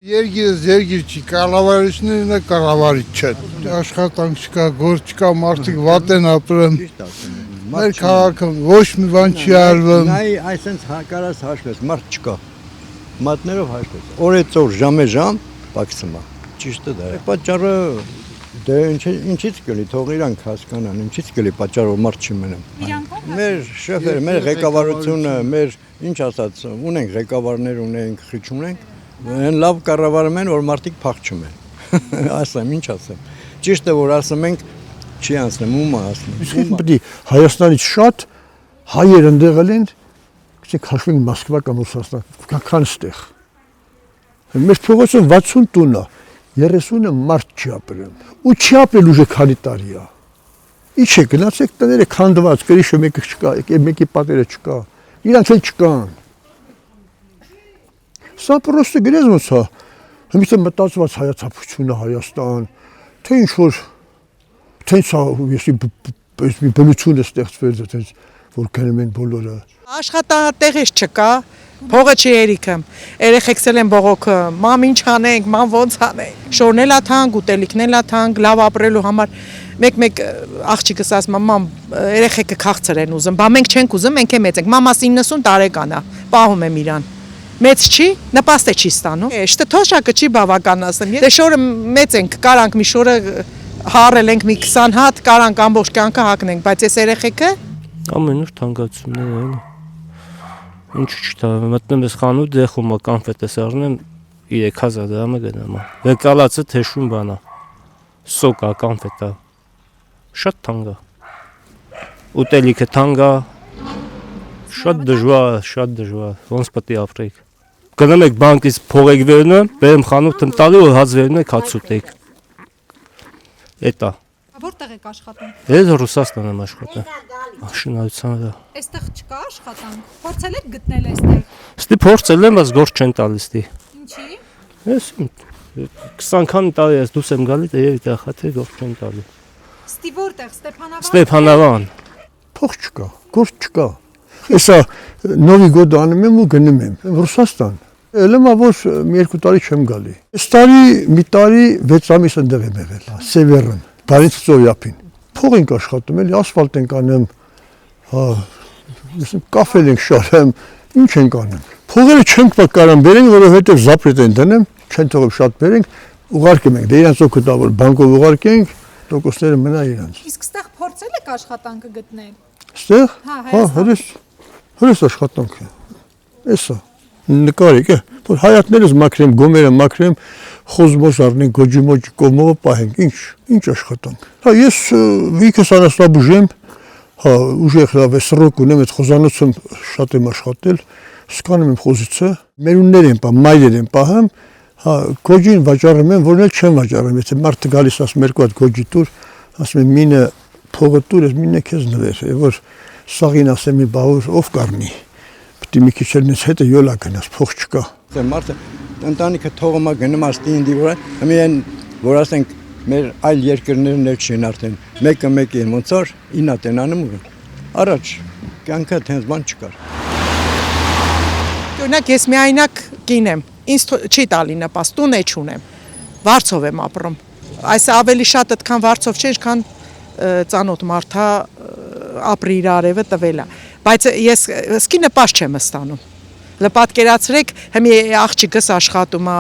Երգիր չի, կառավարիչներն է կառավարիչ չեն։ Աշխատանք չկա, գործ չկա, մարդիկ վատ են ապրում։ Մեր քաղաքում ոչ մի բան չի արվում։ Նայ այսենց կարաս հաշվես, մարդ չկա։ Մատներով հաշվես։ Օրեցօր ժամե պակսում է։ Ճիշտ է դա։ Պատճառը դե ինչից կլի, թող իրանք հասկանան, ինչից կլի պատճառը մարդ չի մնամ։ Մեր շեֆերը, մեր ղեկավարությունը, մեր ինչ ասած, ունենք ղեկավարներ, ունենք, խիչ ունենք, այն լավ կառավարում են, որ մարդիկ փախչում են։ Ասեմ, ինչ ասեմ։ Ճիշտ է, որ ասում ենք չի անցնում, ում ասում։ Իսկ պետք է Հայաստանից շատ հայեր ընդեղել են, գուցե քաշվենք Մոսկվա կամ Ռուսաստան, քան ստեղ։ Մեր փողոցում 60 տուն է, 30-ը մարդ չի ապրում։ Ու չի ապրել ուժը քանի տարի է։ Ինչ է գնացեք տները քանդված, գրիշը մեկը չկա, մեկի պատերը չկա։ Իրանք էլ չկան։ Սա պրոստը գրեզ ոնց է։ Հիմա մտածված հայացակությունը Հայաստան, թե ինչ որ Տենց մի բնություն է ստեղծվել, տենց որ գնում են բոլորը։ Աշխատատեղից չկա, փողը չի երիքım, երեխեքս են բողոքը, մամ ինչ անենք, մամ ոնց անենք։ Շորն էլ աթանք, ուտելիքն էլ աթանք, լավ ապրելու համար մեկ աղջիկս ասում է, մամ, երեխեքը քաղցր են ուզում, բա մենք չենք ուզում, մենք է մեծ ենք։ Մամաս 90 տարեկան է, պահում եմ իրան։ Մեծ չի, նպաստ չի ստանում։ Շտը թոշակը չի բավականացնում։ Դե շորը մեծ ենք, կարանք մի շորը Հարել ենք մի 20 հատ, կարանք ամբողջ կյանքը հագնենք, բայց այս երեխեքը ամեն օր թանկացումներ են։ Ինչ չտա, մտնում ես խանութ, դեխում կանֆետ ես առնեմ 3000 դրամը գնամ։ Վեկալացը թեշում բանա։ Սոկա կանֆետա։ Շատ թանկ է։ Ուտելիքը թանկ է։ Շատ դժվար, ոնց պետք է ապրեք։ Գնում եք բանկից փող եք վերնում, բերեմ խանութ տալու ու հաց վերնում եք հաց ուտեք։ Էտա։ Որտեղ եք աշխատում։ Ես Ռուսաստան եմ աշխատում։ Շինարարության վրա։ Այստեղ չկա աշխատանք։ Փորձել եք գտնել այստեղ։ Ստի փորձել եմ, բայց գործ չեն տալիս ստի։ Ինչի։ Ես 20 քանի տարի ես դուրս եմ գալիս, երևի դա խաթի գործ չեն տալի։ Ստի որտեղ, Ստեփանավան։ Փող չկա, գործ չկա։ Հեսա նովի գոդ անում եմ ու գնում եմ Ռուսաստան։ Ելեմա որ մի երկու տարի չեմ գալի։ Այս տարի մի տարի 6 ամիս ընդեղ եմ եղել, Սևերն, Բարենցովյապին։ Փող ենք աշխատում, էլի ասֆալտ ենք անում, կաֆել ենք շարում, ինչ ենք անում։ Փողերը չենք կարող բերենք, որովհետև զապրետ են դնում, չեն թողում շատ բերենք, ուղարկում ենք, դե իրանց օգուտա որ բանկով ուղարկենք, տոկոսները մնա իրանց։ Իսկ ստեղ փորձել եք աշխատանքը գտնել։ Ստեղ։ Հրես աշխատանքը։ Էսա նկարեք, որ հայատներս մաքրեմ, գոմերը մաքրեմ, խոզմոս առնենք, գոջիմոջ կոմովը պահենք, ինչ աշխատանք։ Հա ես վիքս անաստաբուժեմ, հա ուժեղ լավ է սրոկ ունեմ, այդ խոզանոցում շատ եմ աշխատել, սկանում եմ խոզիցը, մերուններ եմ պահում, մայրեր եմ պահում, հա գոջին վաճառում եմ, որն էլ չեմ վաճառում, եթե մարդը գալիս ասում երկու հատ գոջի տուր, ասում եմ մինը փողը տուր, ես մինը քեզ նվեր, որ սաղին ասեմ մի բաղուր ով կառնի։ Պետք մի քիչ ներս հետը յոլա գնաս, փող չկա։ Մարդը ընտանիքը թողում է գնում աստինի վրա, ամեն որ ասենք մեր այլ երկրներն էլ չեն արդեն, մեկը ոնց որ ինա տենանում ու առաջ կյանքը տենց բան չկար։ Օրինակ ես միայնակ կին եմ, ինձ չի տալի նպաստ, տուն է չունեմ, վարձով եմ ապրում, այս ավելի շատ այդքան վարձով չէ, ինչքան ծանոթ մարդա ապրի իր արևը տվել է, բայց ես սկի նպաստ չեմ ստանում, լպատկերացրեք, հիմի աղջիկս աշխատում է,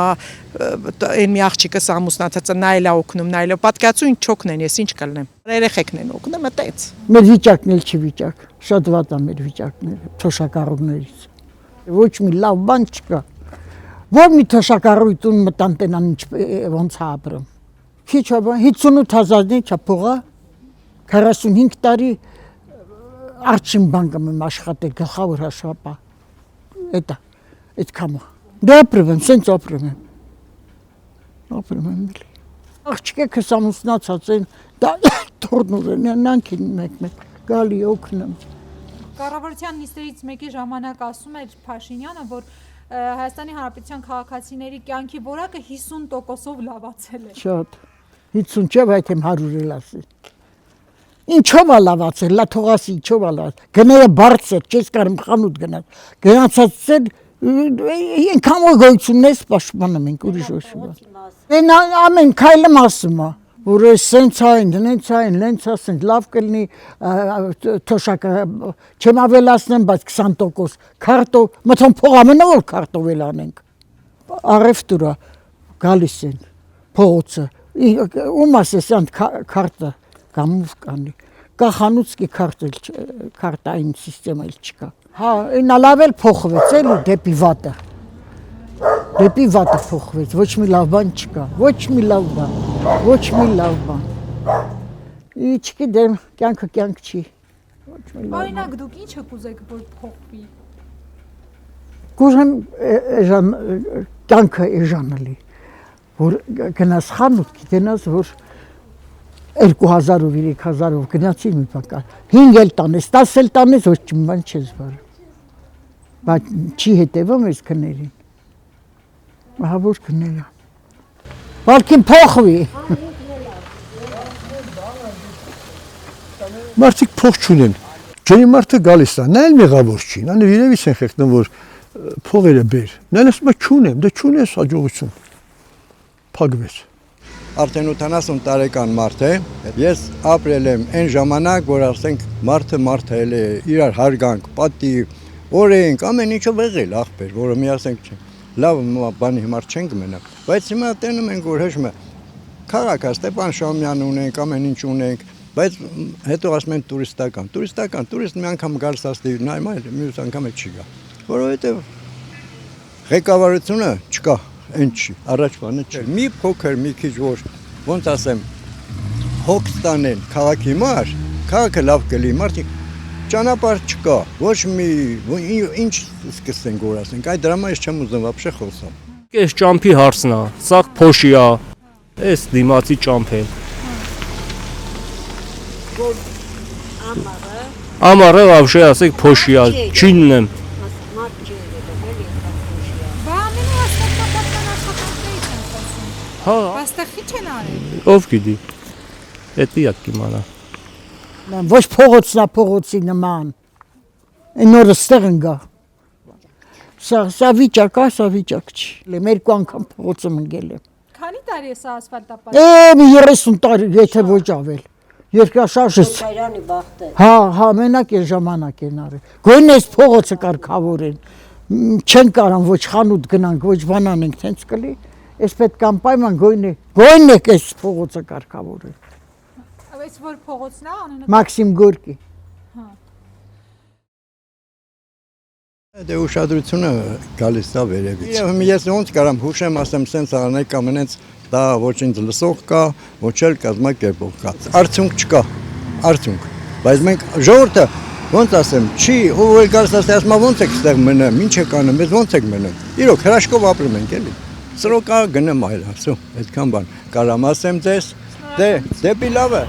այն մի աղջիկս ամուսնացած է, նայել է օգնում, նայել է, պատկերացու ինչ չօգնեն, ես ինչ կլնեմ, երեխեքն են օգնում, այդպես։ Մեր վիճակն էլ չի վիճակ, շատ վատ է մեր վիճակները, թոշակառուներից, ոչ մի լավ բան չկա, որ մի թոշակառույթ տուն մտան տենան ոնց է ապրում, քիչ է բան, 58,000-ի չա փողա, 45 տարի Արչին բանկում եմ աշխատել, գլխավոր հաշվապահ, այդքան է, դե ապրում եմ, սենց ապրում եմ էլի, աղջիկեքս ամուսնացած են, դա թորնուր են, նրանքին մեկ, գալի օգնում։ Կառավարության նիստերից մեկի ժամանակ ասում էր Փաշինյանը, որ Հայաստանի Հանրապետության քաղաքացիների կյանքի որակը 50%-ով լավացել է։ Շատ, 50 չէ, բայց եմ 100 էլ ասի։ Ինչով է լավացել, լա թողասի ինչով է լավացել, գները բարձր, չես կարում խանութ գնալ, գնացած ծեր Ինքան որ գոյությունն է պաշտպանում ենք ուրիշ ոչ բան։ Այն ամեն քայլը ասում է, որ սենց այն, նենց այն, լենց ասենք, լավ կլինի թոշակը չեմ ավելացնեմ, բայց 20% քարտով, մտոն փող ամենը որ քարտով էլ անենք։ Առևտուրա գալիս են փողոցը, ում ասես այն քարտը գամուվ կանի, կա խանութքի քարտային սիստեմա էլ չկա։ Հա, այն լավ էլ փոխվեց էլի դեպի վատը։ Դեպի վատը փոխվեց, ոչ մի լավ բան չկա, ոչ մի լավ բան, ոչ մի լավ բան։ Չգիտեմ, կյանքը կյանք չի։ Օրինակ դուք ի՞նչը կուզեք որ փոխվի։ Կուզեմ կյանքը էժանալի, որ գնաս խանութ, գիտենաս, որ 2000-ով, 3000-ով գնացի մի բան, 5 էլ տանես, 10 էլ տանես, ոչ մի բան չես բարը։ Բայց չի հետևում ես քներին։ Ահա որ քնելա։ Բալքին փոխվի։ Մարդիկ փող չունեն։ Ջանի մարդը գալիս է, նա էլ մեղավոր չի, նա երևից են խեղդում, որ փողերը բեր։ Նա ասում է չունեմ, դե չունես հաջողություն։ Փակվեց։ Արդեն 80 տարեկան մարդ է, ես ապրել եմ այն ժամանակ, որ ասենք մարդը էլ է, իրար հարգանք, պատիվ, օրենք, ամեն ինչով եղել ախպեր, որը մի ասենք լավ բանի հիմար չենք մնա, բայց հիմա տենում ենք, որ հեշմ է, քաղաքը Ստեփան Շահումյան ունենք, ամեն ինչ ունենք, բայց հետո ասում են տուրիստ մի անգամ գալիս ասի, նայում այլ մյուս անգամ էլ չի գա, որովհետև ղեկավարությունը չկա, այն չի, առաջ բանը չի, մի փոքր, մի քիչ որ, ոնց ասեմ, հոգ ստանեն քաղաքի մար, քաղաքը լավ կլի, մարդիկ ճանապարհ չկա, ոչ մի ինչ սկսենք որ ասենք, այդ դրա մեջ չեմ ուզում вообще խոսամ։ Այս ճամփի հարցն է, սա փոշի է, այս դիմացի ճամփ է։ Ամառը вообще ասեք փոշի է, չիննեմ։ Բա ամենը աստղապատական աշխատանքներից են խոսում։ Հա, Աստղ ի՞նչ են արել։ ով գիտի։ Էդի ակ կիմանա։ Ոչ փողոցի նման։ Այն օրը ստեղ ընկա։ Սա վիճակ է, սա վիճակ չի։ Երկու անգամ փողոցը ընկել եմ։ Քանի տարի է սա ասֆալտապատ։ 30 տարի, եթե ոչ ավել։ Երկրաշարժից։ Հայրանի բախտը։ Հա, մենակ է ժամանակ են արել։ Գույն էս փողոցը կարգավորեն։ Չեն կարան ոչ խանութ գնանք, ոչ բան անենք, տենց կլի։ Էս պետք անպայման գույն է էս փողոցը կարգավորեն։ Այս որ փողոցն է անունը։ Մաքսիմ Գորկի։ Դե ուշադրությունը գալիս է վերևից։ Ես ոնց կարամ հուշեմ, ասեմ, սենց անենք կամ այնց դա ոչ ինձ լսող կա, ոչ էլ կազմակերպող կա։ Արդյունք չկա, արդյունք։ Բայց մենք ժողովուրդը ոնց ասեմ, չի, ով էլ գալիս ասում ոնց եք ստեղ մնամ, ինչ եք անում, ես ոնց եք մնում։ Իրոք հրաշքով ապրում ենք էլի։ Սրոկա գնեմ այլ, ասում, այդքան բան։ Կարամ ասեմ ձեզ, դե դեպի լավը